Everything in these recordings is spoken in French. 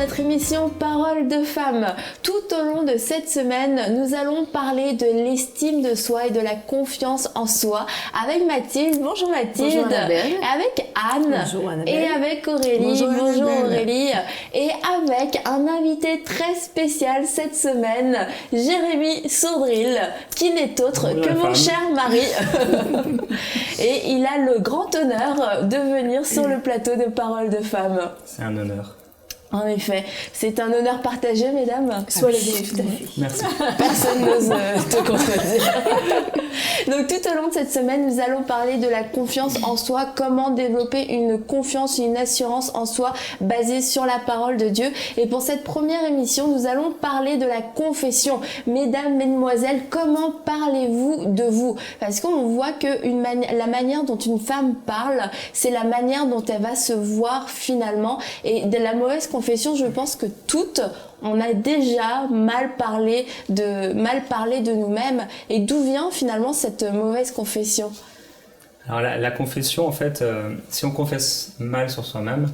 notre émission Parole de femme. Tout au long de cette semaine, nous allons parler de l'estime de soi et de la confiance en soi avec Mathilde. Bonjour Mathilde. Bonjour Annabelle. Avec Anne. Bonjour Annabelle. Et avec Aurélie. Bonjour Aurélie. Et avec un invité très spécial cette semaine, Jérémy Sourdril, qui n'est autre que mon cher mari. Et il a le grand honneur de venir sur le plateau de Parole de femme. C'est un honneur. En effet, c'est un honneur partagé, mesdames. Sois les bienvenus. Merci. Personne n'ose te contredire. Donc tout au long de cette semaine, nous allons parler de la confiance en soi, comment développer une confiance, une assurance en soi basée sur la parole de Dieu. Et pour cette première émission, nous allons parler de la confession. Mesdames, mesdemoiselles, comment parlez-vous de vous? Parce qu'on voit que la manière dont une femme parle, c'est la manière dont elle va se voir finalement. Et de la mauvaise confession, je pense que toutes, on a déjà mal parlé de nous-mêmes. Et d'où vient finalement cette mauvaise confession? Alors la confession, en fait, si on confesse mal sur soi-même,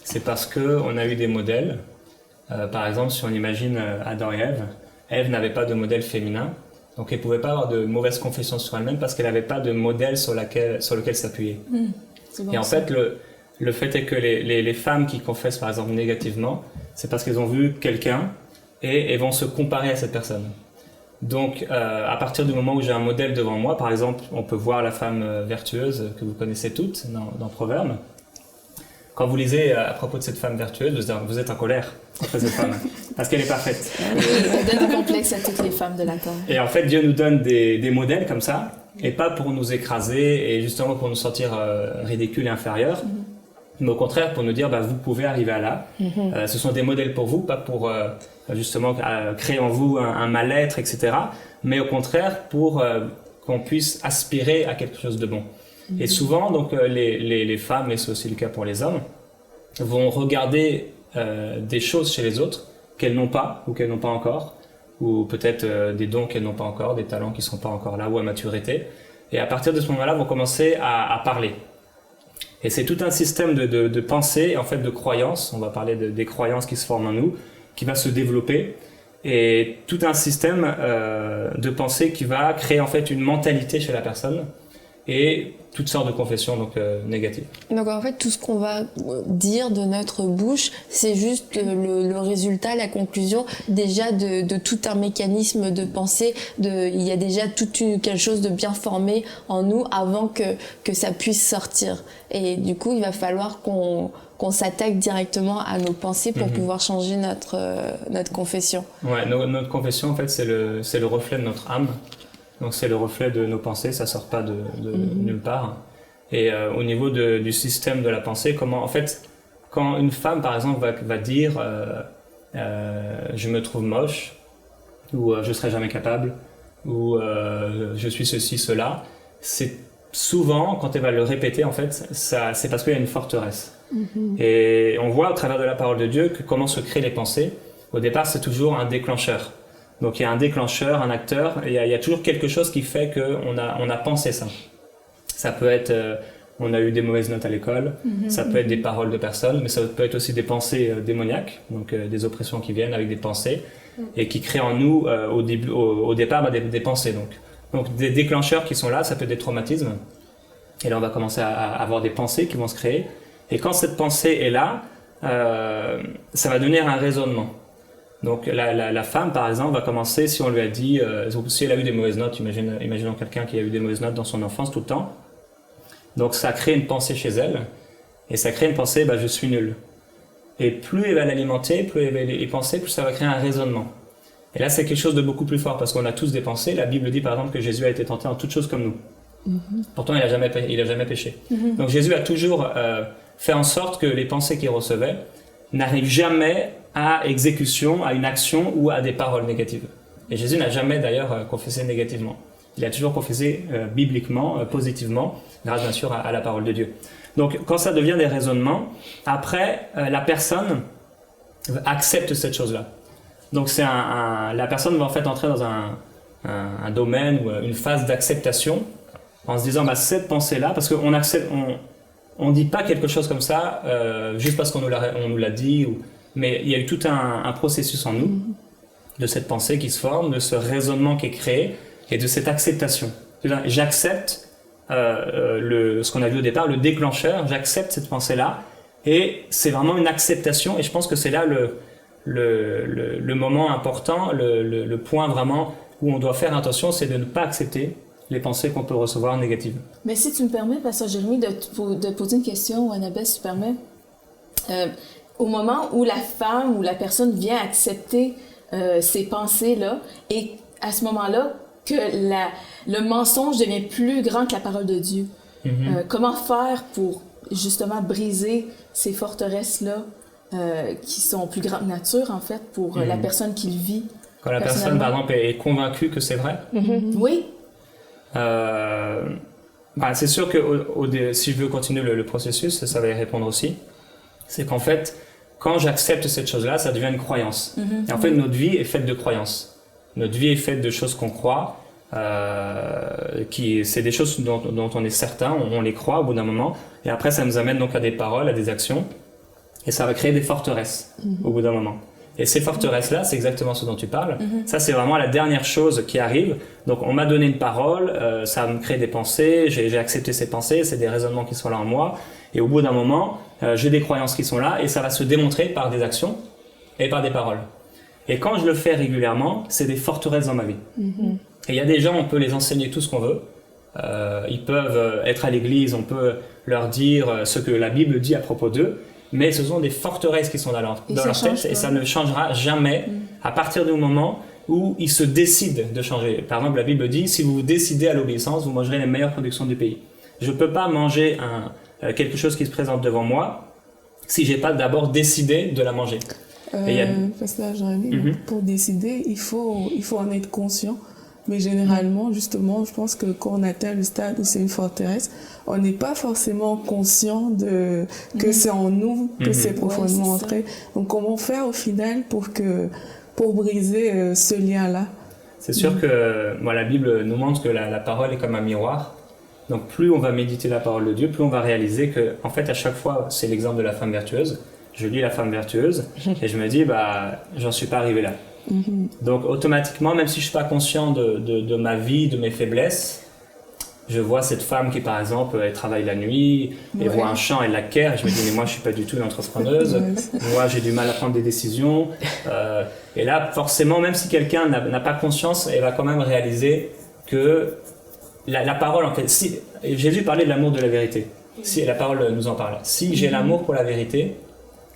c'est parce qu'on a eu des modèles. Par exemple, si on imagine Adam et Ève, Ève n'avait pas de modèle féminin, donc elle ne pouvait pas avoir de mauvaise confession sur elle-même parce qu'elle n'avait pas de modèle sur lequel s'appuyer. Bon, et en fait, le fait est que les femmes qui confessent par exemple négativement, c'est parce qu'elles ont vu quelqu'un et elles vont se comparer à cette personne. Donc à partir du moment où j'ai un modèle devant moi, par exemple, on peut voir la femme vertueuse que vous connaissez toutes dans Proverbes. Quand vous lisez à propos de cette femme vertueuse, vous êtes en colère contre cette femme, parce qu'elle est parfaite. On donne un complexe à toutes les femmes de la terre. Et en fait, Dieu nous donne des modèles comme ça, et pas pour nous écraser et justement pour nous sentir ridicules et inférieurs, mais au contraire pour nous dire vous pouvez arriver à là. Ce sont des modèles pour vous, pas pour justement créer en vous un mal-être, etc. Mais au contraire pour qu'on puisse aspirer à quelque chose de bon. Et souvent, donc les femmes, et c'est aussi le cas pour les hommes, vont regarder des choses chez les autres qu'elles n'ont pas ou qu'elles n'ont pas encore, ou peut-être des dons qu'elles n'ont pas encore, des talents qui ne sont pas encore là ou à maturité. Et à partir de ce moment-là, vont commencer à parler. Et c'est tout un système de pensée, en fait de croyances, on va parler des croyances qui se forment en nous, qui va se développer, et tout un système de pensée qui va créer en fait une mentalité chez la personne, et toutes sortes de confessions donc négatives. Donc en fait tout ce qu'on va dire de notre bouche, c'est juste le résultat, la conclusion déjà de tout un mécanisme de pensée. Il y a déjà quelque chose de bien formé en nous avant que ça puisse sortir. Et du coup il va falloir qu'on s'attaque directement à nos pensées pour pouvoir changer notre confession. Ouais, notre confession en fait c'est le reflet de notre âme. Donc c'est le reflet de nos pensées, ça sort pas de nulle part. Et au niveau du système de la pensée, quand une femme par exemple va dire je me trouve moche, ou je serai jamais capable, ou je suis ceci, cela, c'est souvent quand elle va le répéter en fait, c'est parce qu'il y a une forteresse. Et on voit au travers de la parole de Dieu que comment se créent les pensées. Au départ c'est toujours un déclencheur. Donc il y a un déclencheur, un acteur, et il y a toujours quelque chose qui fait qu'on a pensé ça. Ça peut être, on a eu des mauvaises notes à l'école, ça peut être des paroles de personnes, mais ça peut être aussi des pensées démoniaques, donc des oppressions qui viennent avec des pensées, et qui créent en nous au départ des pensées. Donc des déclencheurs qui sont là, ça peut être des traumatismes, et là on va commencer à avoir des pensées qui vont se créer, et quand cette pensée est là, ça va devenir un raisonnement. Donc la femme par exemple va commencer, si on lui a dit, si elle a eu des mauvaises notes, imaginons quelqu'un qui a eu des mauvaises notes dans son enfance tout le temps, donc ça crée une pensée chez elle, et ça crée une pensée je suis nul. Et plus elle va l'alimenter, plus elle va y penser, plus ça va créer un raisonnement. Et là c'est quelque chose de beaucoup plus fort, parce qu'on a tous des pensées. La Bible dit par exemple que Jésus a été tenté en toutes choses comme nous. Pourtant il a jamais péché. Donc Jésus a toujours fait en sorte que les pensées qu'il recevait n'arrivent jamais à exécution, à une action ou à des paroles négatives. Et Jésus n'a jamais d'ailleurs confessé négativement. Il a toujours confessé bibliquement, positivement, grâce bien sûr à la parole de Dieu. Donc quand ça devient des raisonnements, après la personne accepte cette chose-là. Donc la personne va en fait entrer dans un domaine ou une phase d'acceptation en se disant cette pensée-là, parce qu'on accepte, on dit pas quelque chose comme ça juste parce qu'on nous l'a dit, mais il y a eu tout un processus en nous, de cette pensée qui se forme, de ce raisonnement qui est créé, et de cette acceptation. J'accepte ce qu'on a vu au départ, le déclencheur, j'accepte cette pensée-là, et c'est vraiment une acceptation, et je pense que c'est là le moment important, le point vraiment où on doit faire attention, c'est de ne pas accepter les pensées qu'on peut recevoir négatives. Mais si tu me permets, Pasteur Jérémy, de poser une question, ou Annabelle, si tu permets, au moment où la femme ou la personne vient accepter ces pensées-là, et à ce moment-là, que le mensonge devient plus grand que la parole de Dieu, comment faire pour justement briser ces forteresses-là qui sont plus grande nature, en fait, pour la personne qui le vit? Quand la personne, par exemple, est convaincue que c'est vrai. Oui. C'est sûr que si je veux continuer le processus, ça va y répondre aussi. C'est qu'en fait, quand j'accepte cette chose-là, ça devient une croyance. Et en fait, notre vie est faite de croyances. Notre vie est faite de choses qu'on croit. C'est des choses dont on est certain, on les croit au bout d'un moment. Et après, ça nous amène donc à des paroles, à des actions. Et ça va créer des forteresses au bout d'un moment. Et ces forteresses-là, c'est exactement ce dont tu parles. Ça, c'est vraiment la dernière chose qui arrive. Donc, on m'a donné une parole, ça me crée des pensées, j'ai accepté ces pensées, c'est des raisonnements qui sont là en moi. Et au bout d'un moment, j'ai des croyances qui sont là et ça va se démontrer par des actions et par des paroles. Et quand je le fais régulièrement, c'est des forteresses dans ma vie. Et il y a des gens, on peut les enseigner tout ce qu'on veut. Ils peuvent être à l'église, on peut leur dire ce que la Bible dit à propos d'eux. Mais ce sont des forteresses qui sont dans leur tête et ça ne changera jamais à partir du moment où ils se décident de changer. Par exemple, la Bible dit, si vous vous décidez à l'obéissance, vous mangerez les meilleures productions du pays. Je ne peux pas manger quelque chose qui se présente devant moi si je n'ai pas d'abord décidé de la manger. Pasteur Jérémy, pour décider, il faut en être conscient. Mais généralement, justement, je pense que quand on atteint le stade où c'est une forteresse, on n'est pas forcément conscient que c'est en nous, que c'est profondément ancré. Donc, comment faire au final pour briser ce lien-là? C'est sûr que la Bible nous montre que la parole est comme un miroir. Donc, plus on va méditer la parole de Dieu, plus on va réaliser que, en fait, à chaque fois, c'est l'exemple de la femme vertueuse. Je lis la femme vertueuse et je me dis, j'en suis pas arrivé là. Donc automatiquement, même si je suis pas conscient de ma vie, de mes faiblesses, je vois cette femme qui par exemple elle travaille la nuit, elle voit un champ, elle l'acquiert, et je me dis mais moi je suis pas du tout une entrepreneuse, moi j'ai du mal à prendre des décisions, et là forcément même si quelqu'un n'a pas conscience, elle va quand même réaliser que la parole en fait, si Jésus parlait de l'amour de la vérité, si la parole nous en parle, si j'ai l'amour pour la vérité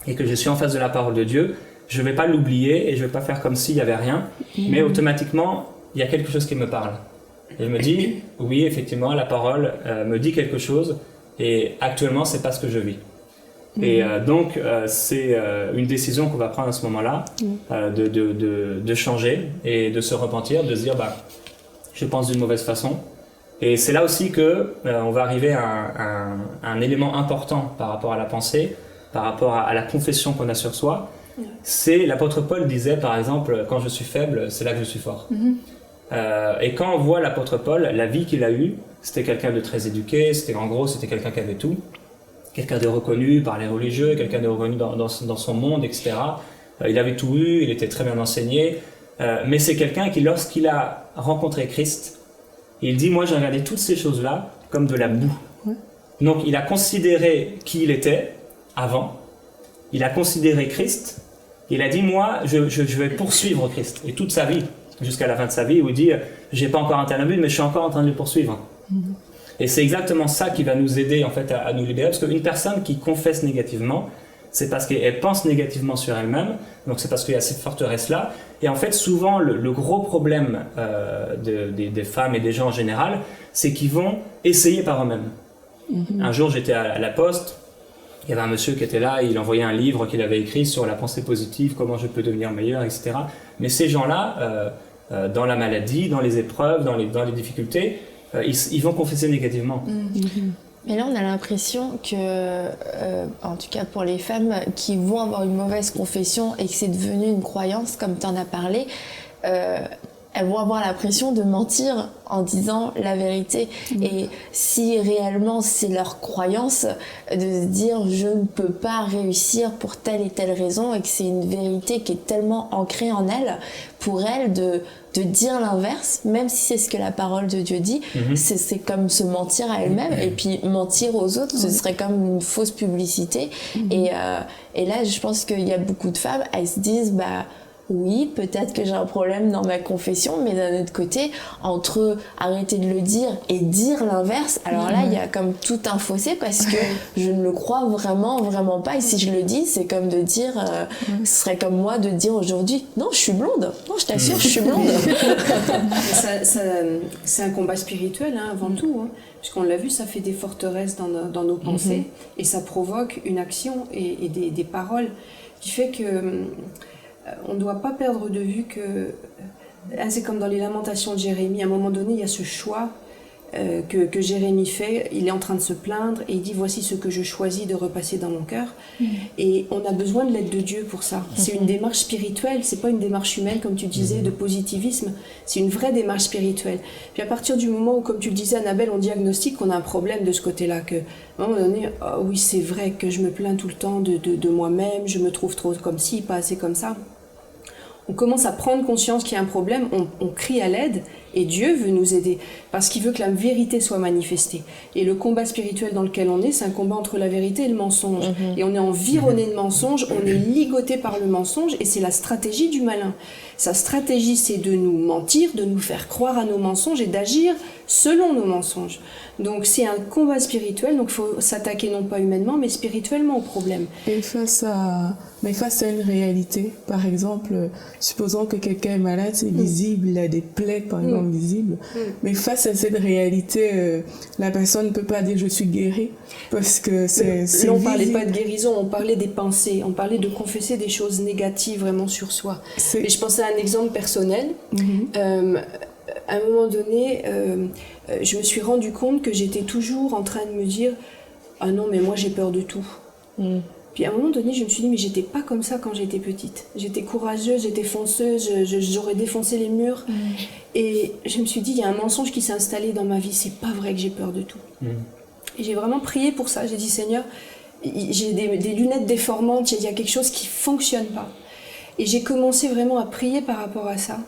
et que je suis en face de la parole de Dieu, je ne vais pas l'oublier et je ne vais pas faire comme s'il n'y avait rien, mais automatiquement, il y a quelque chose qui me parle. Et je me dis, oui, effectivement, la parole me dit quelque chose et actuellement, ce n'est pas ce que je vis. Et donc, c'est une décision qu'on va prendre à ce moment-là, de changer et de se repentir, de se dire, je pense d'une mauvaise façon. Et c'est là aussi qu'on va arriver à un élément important par rapport à la pensée, par rapport à la confession qu'on a sur soi. C'est l'apôtre Paul disait par exemple quand je suis faible c'est là que je suis fort. Et quand on voit l'apôtre Paul, la vie qu'il a eue, c'était quelqu'un de très éduqué, c'était quelqu'un qui avait tout, quelqu'un de reconnu par les religieux, quelqu'un de reconnu dans son monde, etc. Il avait tout eu, il était très bien enseigné, mais c'est quelqu'un qui lorsqu'il a rencontré Christ, il dit moi j'ai regardé toutes ces choses là comme de la boue. Donc il a considéré qui il était avant, il a considéré Christ. Il a dit, moi, je vais poursuivre Christ. Et toute sa vie, jusqu'à la fin de sa vie, où il dit, j'ai pas encore atteint le but, mais je suis encore en train de le poursuivre. Et c'est exactement ça qui va nous aider, en fait, à nous libérer. Parce qu'une personne qui confesse négativement, c'est parce qu'elle pense négativement sur elle-même. Donc c'est parce qu'il y a cette forteresse-là. Et en fait, souvent, le gros problème des femmes et des gens en général, c'est qu'ils vont essayer par eux-mêmes. Un jour, j'étais à la poste. Il y avait un monsieur qui était là, il envoyait un livre qu'il avait écrit sur la pensée positive, comment je peux devenir meilleur, etc. Mais ces gens-là, dans la maladie, dans les épreuves, dans les difficultés, ils vont confesser négativement. Mais là, on a l'impression que, en tout cas pour les femmes qui vont avoir une mauvaise confession et que c'est devenu une croyance, comme tu en as parlé, elles vont avoir la pression de mentir en disant la vérité. Et si réellement c'est leur croyance de se dire je ne peux pas réussir pour telle et telle raison, et que c'est une vérité qui est tellement ancrée en elles, pour elles de dire l'inverse, même si c'est ce que la parole de Dieu dit, c'est comme se mentir à elles-mêmes, et puis mentir aux autres, ce serait comme une fausse publicité. Et là, je pense qu'il y a beaucoup de femmes, elles se disent, oui, peut-être que j'ai un problème dans ma confession, mais d'un autre côté, entre arrêter de le dire et dire l'inverse, alors là, il y a comme tout un fossé, parce que je ne le crois vraiment pas. Et si je le dis, c'est comme de dire, ce serait comme moi de dire aujourd'hui, non, je suis blonde. Non, je t'assure, je suis blonde. C'est un combat spirituel, avant tout. Parce qu'on l'a vu, ça fait des forteresses dans nos pensées, et ça provoque une action et des paroles qui fait que... on ne doit pas perdre de vue que, c'est comme dans les lamentations de Jérémie, à un moment donné, il y a ce choix que Jérémie fait, il est en train de se plaindre, et il dit, voici ce que je choisis de repasser dans mon cœur. Et on a besoin de l'aide de Dieu pour ça. C'est une démarche spirituelle, c'est pas une démarche humaine, comme tu disais, de positivisme, c'est une vraie démarche spirituelle. Puis à partir du moment où, comme tu le disais, Annabelle, on diagnostique qu'on a un problème de ce côté-là, que à un moment donné, oui, c'est vrai que je me plains tout le temps de moi-même, je me trouve trop comme ci, pas assez comme ça. On commence à prendre conscience qu'il y a un problème, on crie à l'aide, et Dieu veut nous aider, parce qu'il veut que la vérité soit manifestée. Et le combat spirituel dans lequel on est, c'est un combat entre la vérité et le mensonge. Et on est environné de mensonges, on est ligoté par le mensonge, et c'est la stratégie du malin. Sa stratégie, c'est de nous mentir, de nous faire croire à nos mensonges, et d'agir selon nos mensonges. Donc c'est un combat spirituel, donc il faut s'attaquer non pas humainement, mais spirituellement au problème. Et face à une réalité, par exemple, supposons que quelqu'un est malade, c'est visible, il a des plaies par exemple visibles, mais face à cette réalité, la personne ne peut pas dire je suis guérie, parce que c'est là on parlait pas de guérison, on parlait des pensées, on parlait de confesser des choses négatives vraiment sur soi. Et je pensais à un exemple personnel. À un moment donné, je me suis rendu compte que j'étais toujours en train de me dire « Ah non, mais moi j'ai peur de tout ». Puis à un moment donné, je me suis dit « Mais j'étais pas comme ça quand j'étais petite. J'étais courageuse, j'étais fonceuse, j'aurais défoncé les murs. Et je me suis dit « Il y a un mensonge qui s'est installé dans ma vie, c'est pas vrai que j'ai peur de tout. Et j'ai vraiment prié pour ça. J'ai dit « Seigneur, j'ai des lunettes déformantes, il y a quelque chose qui fonctionne pas. » Et j'ai commencé vraiment à prier par rapport à ça.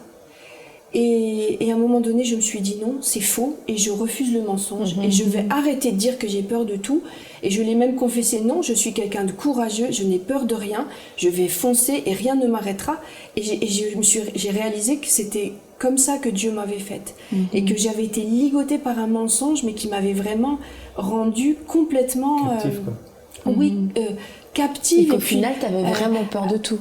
Et à un moment donné, je me suis dit non, c'est faux, et je refuse le mensonge, et je vais arrêter de dire que j'ai peur de tout, et je l'ai même confessé, non, je suis quelqu'un de courageux, je n'ai peur de rien, je vais foncer et rien ne m'arrêtera, et j'ai réalisé que c'était comme ça que Dieu m'avait faite, et que j'avais été ligotée par un mensonge, mais qui m'avait vraiment rendue complètement... Captive, quoi. Captive. Et qu'au final, tu avais vraiment peur de tout.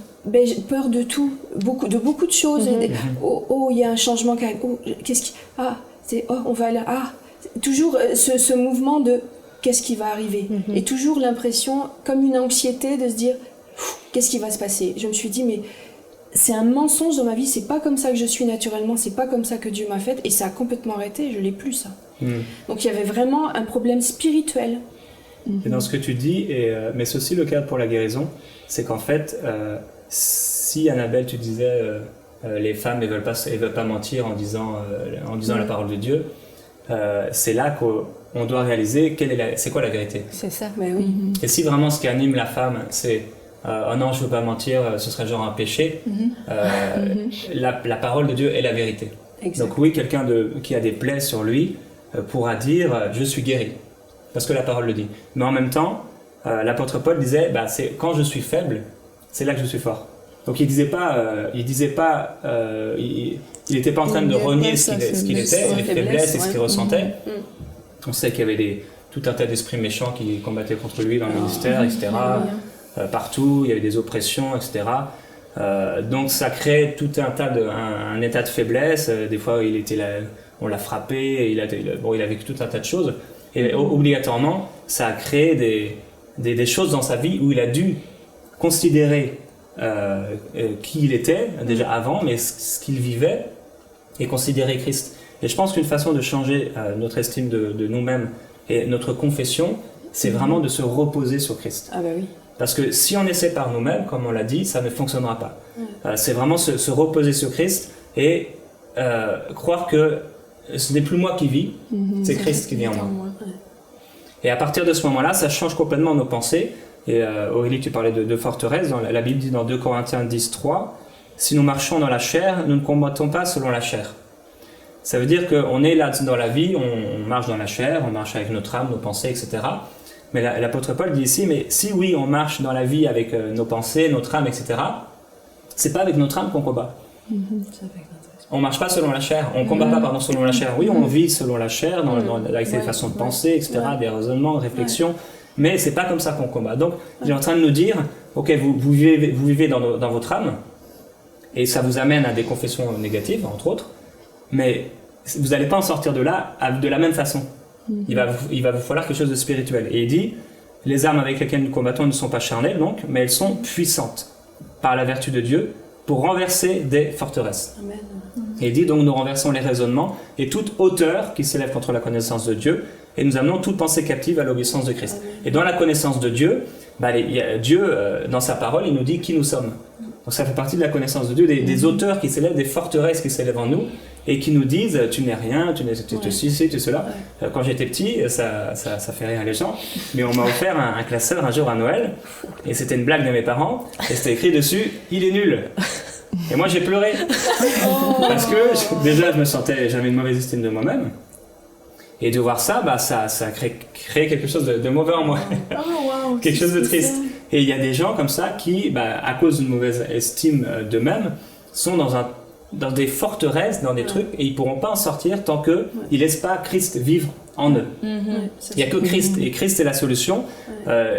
Peur de tout, de beaucoup de choses. Il y a un changement. Qu'est-ce qui... on va là. Toujours ce mouvement de qu'est-ce qui va arriver. Et toujours l'impression, comme une anxiété, de se dire qu'est-ce qui va se passer. Je me suis dit, mais c'est un mensonge dans ma vie, c'est pas comme ça que je suis naturellement, c'est pas comme ça que Dieu m'a faite, et ça a complètement arrêté, je l'ai plus ça. Donc il y avait vraiment un problème spirituel. Et dans ce que tu dis, mais c'est aussi le cas pour la guérison, c'est qu'en fait, si Annabelle, tu disais, les femmes ne veulent pas mentir en disant la parole de Dieu, c'est là qu'on doit réaliser c'est quoi la vérité. C'est ça. Mais oui. Et si vraiment ce qui anime la femme, c'est oh non, je ne veux pas mentir, ce serait genre un péché, la parole de Dieu est la vérité. Exact. Donc oui, quelqu'un qui a des plaies sur lui pourra dire je suis guéri, parce que la parole le dit. Mais en même temps, l'apôtre Paul disait c'est quand je suis faible, c'est là que je suis fort. Donc il n'était pas en train de renier ce qu'il était, les faiblesses et ce qu'il ressentait. On sait qu'il y avait tout un tas d'esprits méchants qui combattaient contre lui dans le ministère, etc. Partout, il y avait des oppressions, etc. Donc ça crée tout un tas un état de faiblesse. Des fois, on l'a frappé, il a vécu tout un tas de choses. Et obligatoirement, ça a créé des choses dans sa vie où il a dû considérer qui il était déjà avant, mais ce qu'il vivait, et considérer Christ. Et je pense qu'une façon de changer notre estime de nous-mêmes et notre confession, c'est vraiment de se reposer sur Christ. Ah bah oui. Parce que si on essaie par nous-mêmes, comme on l'a dit, ça ne fonctionnera pas. C'est vraiment se reposer sur Christ et croire que ce n'est plus moi qui vis, c'est Christ qui vit en moi. Et à partir de ce moment-là, ça change complètement nos pensées. Et Aurélie, tu parlais de forteresse. La Bible dit dans 2 Corinthiens 10:3, « Si nous marchons dans la chair, nous ne combattons pas selon la chair. » Ça veut dire qu'on est là dans la vie, on marche dans la chair, on marche avec notre âme, nos pensées, etc. Mais l'apôtre Paul dit ici, mais si oui, on marche dans la vie avec nos pensées, notre âme, etc., c'est pas avec notre âme qu'on combat. On marche pas selon la chair, on combat pas selon la chair. Oui, on vit selon la chair, avec ses façons de penser, etc., des raisonnements, réflexions, mais c'est pas comme ça qu'on combat. Donc, il est en train de nous dire, ok, vous vivez dans votre âme, et ça vous amène à des confessions négatives, entre autres, mais vous n'allez pas en sortir de là de la même façon. Il va vous falloir quelque chose de spirituel. Et il dit, les armes avec lesquelles nous combattons ne sont pas charnelles, donc, mais elles sont puissantes par la vertu de Dieu pour renverser des forteresses. Amen. Et il dit donc, nous renversons les raisonnements et toute hauteur qui s'élève contre la connaissance de Dieu, et nous amenons toute pensée captive à l'obéissance de Christ. Amen. Et dans la connaissance de Dieu, Dieu, dans sa parole, il nous dit qui nous sommes. Donc ça fait partie de la connaissance de Dieu, des auteurs qui s'élèvent, des forteresses qui s'élèvent en nous, et qui nous disent tu n'es rien, tu ceci, tu cela. Quand j'étais petit, ça fait rire les gens, mais on m'a offert un classeur un jour à Noël, et c'était une blague de mes parents, et c'était écrit dessus il est nul. Et moi j'ai pleuré, parce que déjà j'avais une mauvaise estime de moi-même, et de voir ça, ça crée quelque chose de mauvais en moi, quelque chose de triste. Et il y a des gens comme ça qui, à cause d'une mauvaise estime d'eux-mêmes, sont dans des forteresses, dans des trucs, et ils ne pourront pas en sortir tant qu'ils ne laissent pas Christ vivre en eux. Il n'y a que Christ, et Christ est la solution.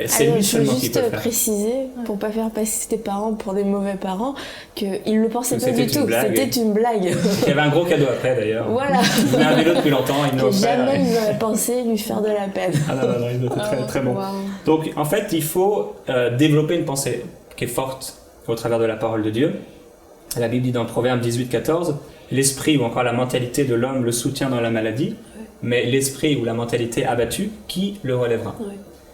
C'est lui seulement qui peut le faire. Je veux juste préciser, pour ne pas faire passer tes parents pour des mauvais parents, qu'ils ne le pensaient pas du tout, c'était une blague. Il y avait un gros cadeau après d'ailleurs. Voilà. Il venait un vélo depuis longtemps, il m'a offert. Jamais ils auraient pensé lui faire de la peine. Ah non, il était très, très bon. Wow. Donc en fait, il faut développer une pensée qui est forte au travers de la parole de Dieu. La Bible dit dans Proverbe 18:14, l'esprit ou encore la mentalité de l'homme le soutient dans la maladie, mais l'esprit ou la mentalité abattue, qui le relèvera?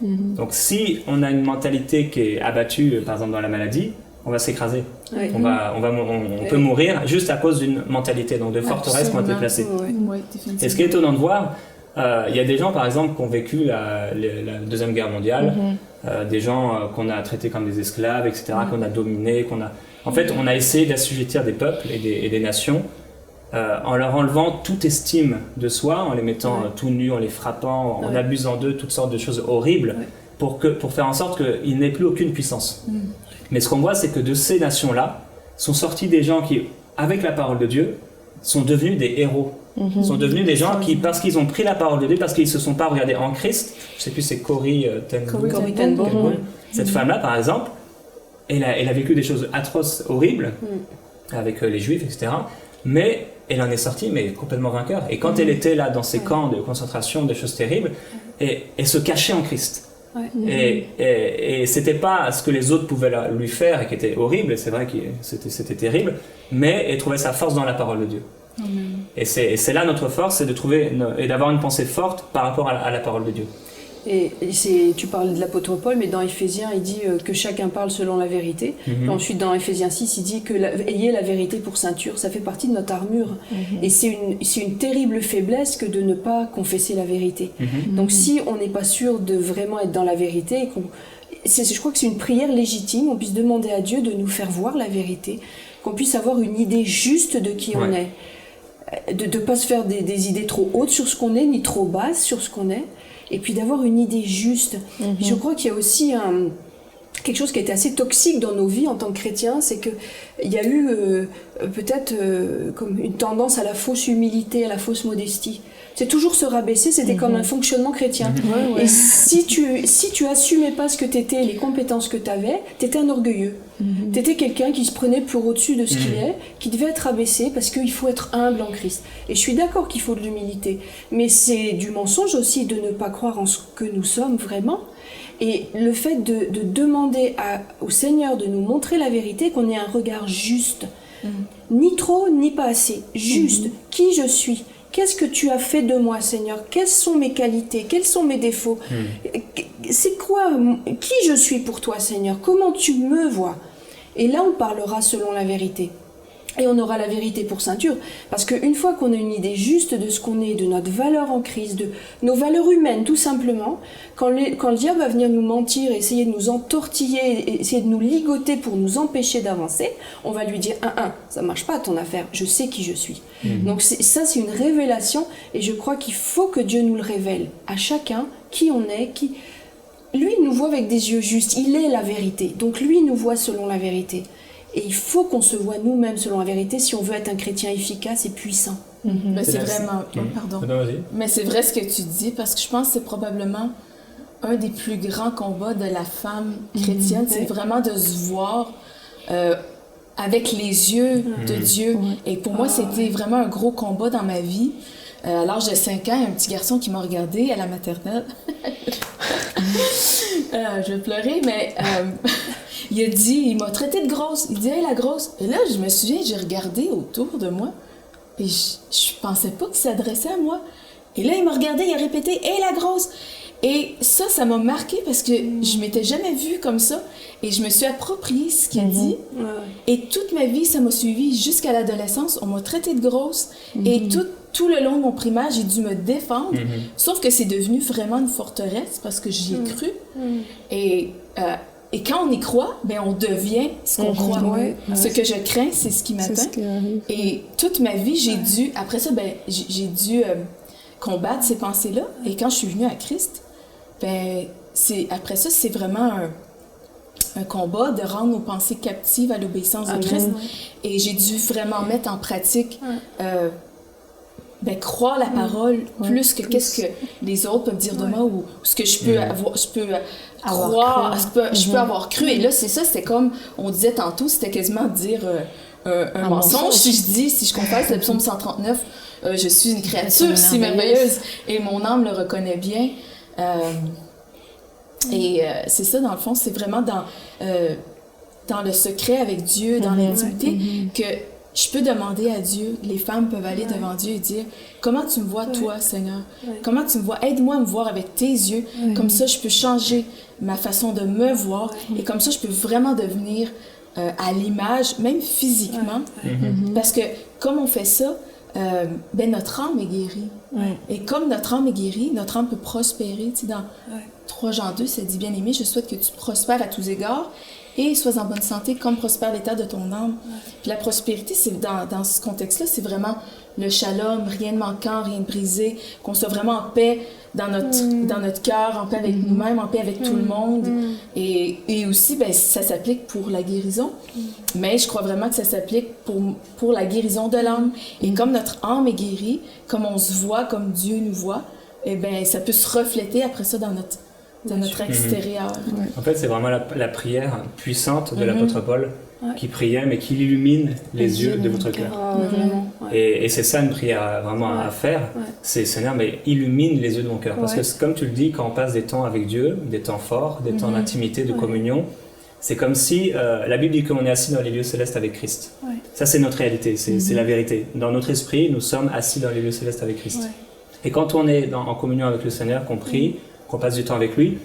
Donc si on a une mentalité qui est abattue, par exemple dans la maladie, on va s'écraser. On peut mourir juste à cause d'une mentalité, donc de forteresses qui ont été placées. Et ce qui est étonnant de voir, il y a des gens par exemple qui ont vécu la Deuxième Guerre mondiale, des gens qu'on a traités comme des esclaves, etc., qu'on a dominés, En fait, on a essayé d'assujettir des peuples et des nations en leur enlevant toute estime de soi, en les mettant tout nus, en les frappant, en abusant d'eux, toutes sortes de choses horribles, pour faire en sorte qu'ils n'aient plus aucune puissance. Mais ce qu'on voit, c'est que de ces nations-là sont sortis des gens qui, avec la parole de Dieu, sont devenus des héros. Sont devenus des gens qui, parce qu'ils ont pris la parole de Dieu, parce qu'ils ne se sont pas regardés en Christ, je ne sais plus, c'est Corrie ten Boom. Cette femme-là, par exemple, elle a vécu des choses atroces, horribles, avec les Juifs, etc. Mais elle en est sortie, mais complètement vainqueur. Et quand elle était là dans ces camps de concentration, des choses terribles, elle se cachait en Christ. Et c'était pas ce que les autres pouvaient lui faire et qui était horrible, et c'est vrai que c'était terrible, mais elle trouvait sa force dans la parole de Dieu. Et c'est là notre force, c'est de trouver et d'avoir une pensée forte par rapport à la parole de Dieu. Et tu parles de l'apôtre Paul, mais dans Éphésiens, il dit que chacun parle selon la vérité. Ensuite, dans Éphésiens 6, il dit que ayez la vérité pour ceinture. Ça fait partie de notre armure. Et c'est une terrible faiblesse que de ne pas confesser la vérité. Donc si on n'est pas sûr de vraiment être dans la vérité, je crois que c'est une prière légitime, on puisse demander à Dieu de nous faire voir la vérité, qu'on puisse avoir une idée juste de qui on est. De ne pas se faire des idées trop hautes sur ce qu'on est, ni trop basses sur ce qu'on est. Et puis d'avoir une idée juste. Je crois qu'il y a aussi quelque chose qui a été assez toxique dans nos vies en tant que chrétiens, c'est qu'il y a eu peut-être comme une tendance à la fausse humilité, à la fausse modestie. C'est toujours se rabaisser, c'était comme un fonctionnement chrétien. Et si tu assumais pas ce que t'étais, les compétences que t'avais, t'étais un orgueilleux. T'étais quelqu'un qui se prenait pour au-dessus de ce qu'il est, qui devait être abaissé parce qu'il faut être humble en Christ. Et je suis d'accord qu'il faut de l'humilité, mais c'est du mensonge aussi de ne pas croire en ce que nous sommes vraiment. Et le fait de demander au Seigneur de nous montrer la vérité, qu'on ait un regard juste, ni trop ni pas assez, juste, qui je suis. Qu'est-ce que tu as fait de moi, Seigneur? Quelles sont mes qualités? Quels sont mes défauts? C'est quoi? Qui je suis pour toi, Seigneur? Comment tu me vois? Et là, on parlera selon la vérité. Et on aura la vérité pour ceinture. Parce qu'une fois qu'on a une idée juste de ce qu'on est, de notre valeur en Christ, de nos valeurs humaines, tout simplement, quand le diable va venir nous mentir, essayer de nous entortiller, essayer de nous ligoter pour nous empêcher d'avancer, on va lui dire, ça marche pas ton affaire, je sais qui je suis. Donc ça, c'est une révélation, et je crois qu'il faut que Dieu nous le révèle à chacun, qui on est, Lui, il nous voit avec des yeux justes, il est la vérité. Donc lui, il nous voit selon la vérité. Et il faut qu'on se voit nous-mêmes selon la vérité si on veut être un chrétien efficace et puissant. Mais c'est vraiment... pardon. Non, vas-y. Mais c'est vrai ce que tu dis, parce que je pense que c'est probablement un des plus grands combats de la femme chrétienne, c'est vraiment de se voir avec les yeux de Dieu. Et pour moi, c'était vraiment un gros combat dans ma vie. À l'âge de 5 ans, il y a un petit garçon qui m'a regardé à la maternelle. Je vais pleurer, mais il m'a traité de grosse. Il dit, hey, la grosse. Et là, je me souviens, j'ai regardé autour de moi, et je pensais pas qu'il s'adressait à moi. Et là, il m'a regardé, il a répété, hey, la grosse. Et ça m'a marqué parce que je m'étais jamais vue comme ça. Et je me suis approprié ce qu'il a dit. Et toute ma vie, ça m'a suivi jusqu'à l'adolescence. On m'a traité de grosse. Et tout le long de mon primaire, j'ai dû me défendre. Sauf que c'est devenu vraiment une forteresse parce que j'y ai cru. Et quand on y croit, ben on devient ce qu'on croit. Ce que je crains, c'est ce qui m'atteint. Et toute ma vie, j'ai dû... Après ça, ben, j'ai dû combattre ces pensées-là. Et quand je suis venue à Christ, ben, après ça, c'est vraiment un combat de rendre nos pensées captives à l'obéissance de Christ. Et j'ai dû vraiment mettre en pratique... croire la parole plus que qu'est-ce que les autres peuvent dire de moi ou ce que je peux avoir cru. Et là, c'est ça, c'était comme on disait tantôt, c'était quasiment dire un mensonge. Si je confesse le psaume 139, je suis une créature si merveilleuse et mon âme le reconnaît bien. C'est ça, dans le fond, c'est vraiment dans le secret avec Dieu, dans l'intimité, que je peux demander à Dieu, les femmes peuvent aller devant Dieu et dire « Comment tu me vois, toi, Seigneur? Comment tu me vois? Aide-moi à me voir avec tes yeux. Comme ça, je peux changer ma façon de me voir. Et comme ça, je peux vraiment devenir à l'image, même physiquement. Parce que comme on fait ça, notre âme est guérie. Et comme notre âme est guérie, notre âme peut prospérer. Tu sais, dans 3 Jean 2, ça dit « Bien-aimé, je souhaite que tu prospères à tous égards. » Et sois en bonne santé comme prospère l'état de ton âme. Puis la prospérité, c'est dans ce contexte-là, c'est vraiment le shalom, rien de manquant, rien de brisé, qu'on soit vraiment en paix dans notre cœur, en paix avec nous-mêmes, en paix avec tout le monde. Et aussi, ben, ça s'applique pour la guérison, mais je crois vraiment que ça s'applique pour la guérison de l'âme. Et comme notre âme est guérie, comme on se voit, comme Dieu nous voit, eh ben, ça peut se refléter après ça dans notre extérieur. En fait, c'est vraiment la prière puissante de l'apôtre Paul qui priait, mais qui illumine les yeux de votre cœur. Et c'est ça une prière vraiment à faire. C'est Seigneur, mais illumine les yeux de mon cœur. Parce que comme tu le dis, quand on passe des temps avec Dieu, des temps forts, des temps d'intimité, de communion, c'est comme si la Bible dit qu'on est assis dans les lieux célestes avec Christ. Ça, c'est notre réalité, c'est la vérité. Dans notre esprit, nous sommes assis dans les lieux célestes avec Christ. Et quand on est en communion avec le Seigneur, qu'on prie, qu'on passe du temps avec lui,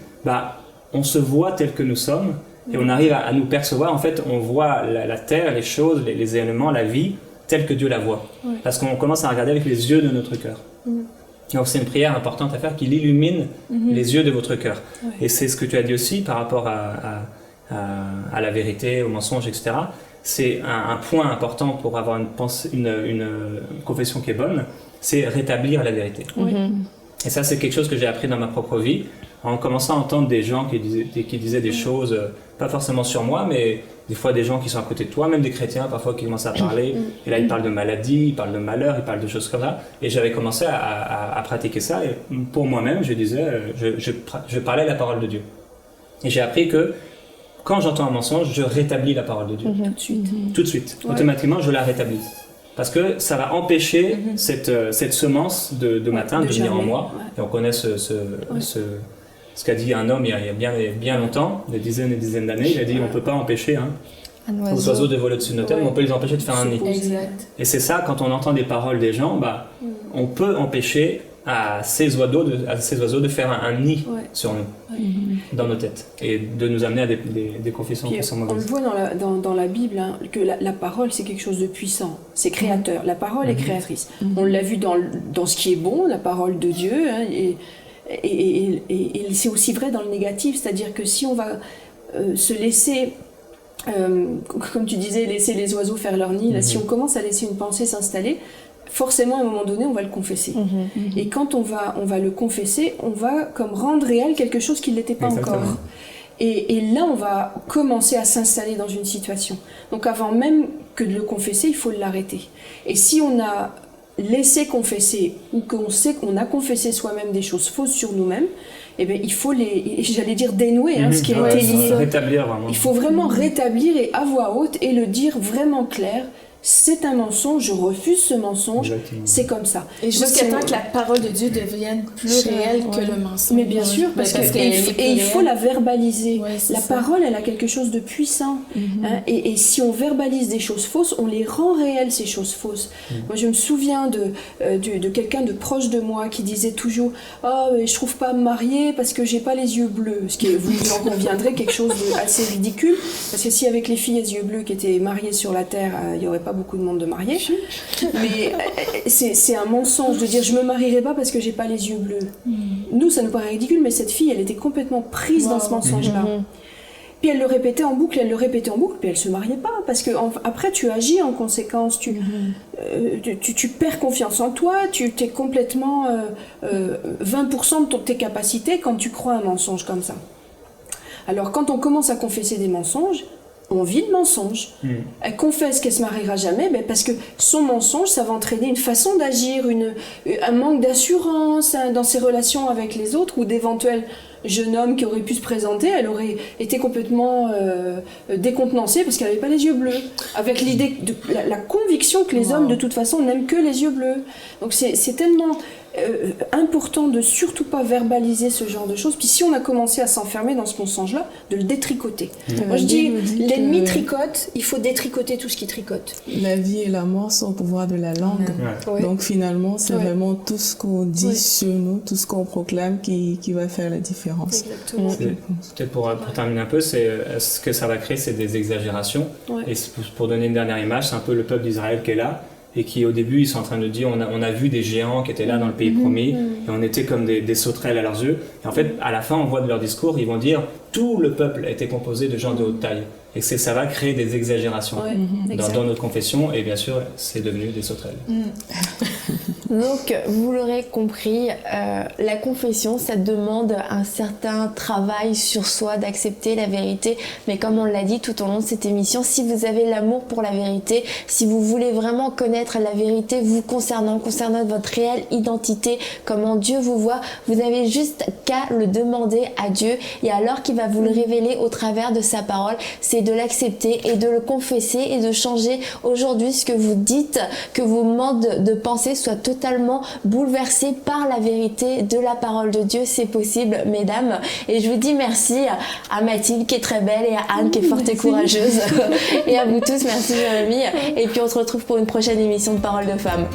on se voit tel que nous sommes et on arrive à nous percevoir. En fait, on voit la terre, les choses, les éléments, la vie, telle que Dieu la voit. Parce qu'on commence à regarder avec les yeux de notre cœur. Donc c'est une prière importante à faire qui illumine les yeux de votre cœur. Et c'est ce que tu as dit aussi par rapport à la vérité, au mensonge, etc. C'est un point important pour avoir une confession qui est bonne, c'est rétablir la vérité. Et ça, c'est quelque chose que j'ai appris dans ma propre vie, en commençant à entendre des gens qui disaient des choses, pas forcément sur moi, mais des fois des gens qui sont à côté de toi, même des chrétiens parfois qui commencent à parler, et là ils parlent de maladie, ils parlent de malheur, ils parlent de choses comme ça, et j'avais commencé à pratiquer ça, et pour moi-même, je disais, je parlais la parole de Dieu. Et j'ai appris que quand j'entends un mensonge, je rétablis la parole de Dieu. Tout de suite. Automatiquement, je la rétablis. Parce que ça va empêcher cette semence de matin de venir en moi. Et on connaît ce qu'a dit un homme il y a bien longtemps, des dizaines et des dizaines d'années. Il a dit on ne peut pas empêcher aux oiseaux de voler au-dessus de nos têtes, mais on peut les empêcher de faire un nid. Exact. Et c'est ça, quand on entend des paroles des gens, on peut empêcher à ces oiseaux de faire un nid Ouais. sur nous, dans nos têtes, et de nous amener à des confessions qui sont On le mauvaises. voit dans la Bible, hein, que la parole, c'est quelque chose de puissant. C'est créateur. La parole est créatrice. On l'a vu dans ce qui est bon, la parole de Dieu, hein, et c'est aussi vrai dans le négatif. C'est-à-dire que si on va se laisser, comme tu disais, laisser les oiseaux faire leur nid, là, si on commence à laisser une pensée s'installer, forcément, à un moment donné, on va le confesser. Et quand on va le confesser, on va comme rendre réel quelque chose qui ne l'était pas Exactement. encore. Et là, on va commencer à s'installer dans une situation. Donc avant même que de le confesser, il faut l'arrêter. Et si on a laissé confesser, ou qu'on sait qu'on a confessé soi-même des choses fausses sur nous-mêmes, eh bien, il faut j'allais dire dénouer, hein, ce qui a été lié. Rétablir vraiment. Il faut vraiment rétablir et à voix haute et le dire vraiment clair. C'est un mensonge, je refuse ce mensonge, Exactement. c'est comme ça. Et jusqu'à C'est- temps que la parole de Dieu devienne plus réelle que le mensonge. Mais bien sûr, parce qu'elle est plus il faut réelle. la verbaliser. Ouais, c'est La ça. parole, elle a quelque chose de puissant. Hein, et si on verbalise des choses fausses, on les rend réelles, ces choses fausses. Moi, je me souviens de quelqu'un de proche de moi qui disait toujours « Oh, mais je trouve pas à me marier parce que j'ai pas les yeux bleus ». Ce qui est, vous en conviendrez, quelque chose d'assez ridicule. Parce que si avec les filles les yeux bleus qui étaient mariées sur la terre, il y aurait pas beaucoup de monde de mariés. Mais c'est un mensonge de dire « Je me marierai pas parce que j'ai pas les yeux bleus ». Nous, ça nous paraît ridicule, mais cette fille, elle était complètement prise dans ce mensonge-là. Puis elle le répétait en boucle, puis elle se mariait pas, parce que après tu agis en conséquence, tu perds confiance en toi, tu t'es complètement 20% de tes capacités quand tu crois un mensonge comme ça. Alors quand on commence à confesser des mensonges, on vit le mensonge. Elle confesse qu'elle se mariera jamais, parce que son mensonge, ça va entraîner une façon d'agir, un manque d'assurance dans ses relations avec les autres, ou d'éventuels jeune homme qui aurait pu se présenter, elle aurait été complètement décontenancée parce qu'elle n'avait pas les yeux bleus, avec l'idée de la conviction que les hommes de toute façon n'aiment que les yeux bleus. Donc c'est tellement important de surtout pas verbaliser ce genre de choses. Puis si on a commencé à s'enfermer dans ce mensonge-là, de le détricoter. Moi je dis, l'ennemi tricote, il faut détricoter tout ce qui tricote. La vie et la mort sont au pouvoir de la langue. Ouais. Donc finalement, c'est Ouais. vraiment tout ce qu'on dit Ouais. sur nous, tout ce qu'on proclame qui va faire la différence. Exactement. Peut-être pour terminer un peu, ce que ça va créer, c'est des exagérations. Ouais. Et pour donner une dernière image, c'est un peu le peuple d'Israël qui est là, et qui au début ils sont en train de dire on a vu des géants qui étaient là dans le pays promis, et on était comme des sauterelles à leurs yeux. Et en fait, à la fin, on voit de leur discours, ils vont dire tout le peuple a été composé de gens de haute taille. Et ça va créer des exagérations Ouais, dans notre confession, et bien sûr, c'est devenu des sauterelles. Donc, vous l'aurez compris, la confession, ça demande un certain travail sur soi, d'accepter la vérité. Mais comme on l'a dit tout au long de cette émission, si vous avez l'amour pour la vérité, si vous voulez vraiment connaître la vérité vous concernant votre réelle identité, comment Dieu vous voit, vous avez juste qu'à le demander à Dieu. Et alors qu'il va vous le révéler au travers de sa parole, c'est de l'accepter et de le confesser et de changer aujourd'hui ce que vous dites, que vos modes de pensée soient totalement bouleversés par la vérité de la parole de Dieu. C'est possible, mesdames. Et je vous dis merci à Mathilde qui est très belle et à Anne qui est forte et courageuse. Et à vous tous, merci Jérémie. Et puis on se retrouve pour une prochaine émission de Parole de Femmes.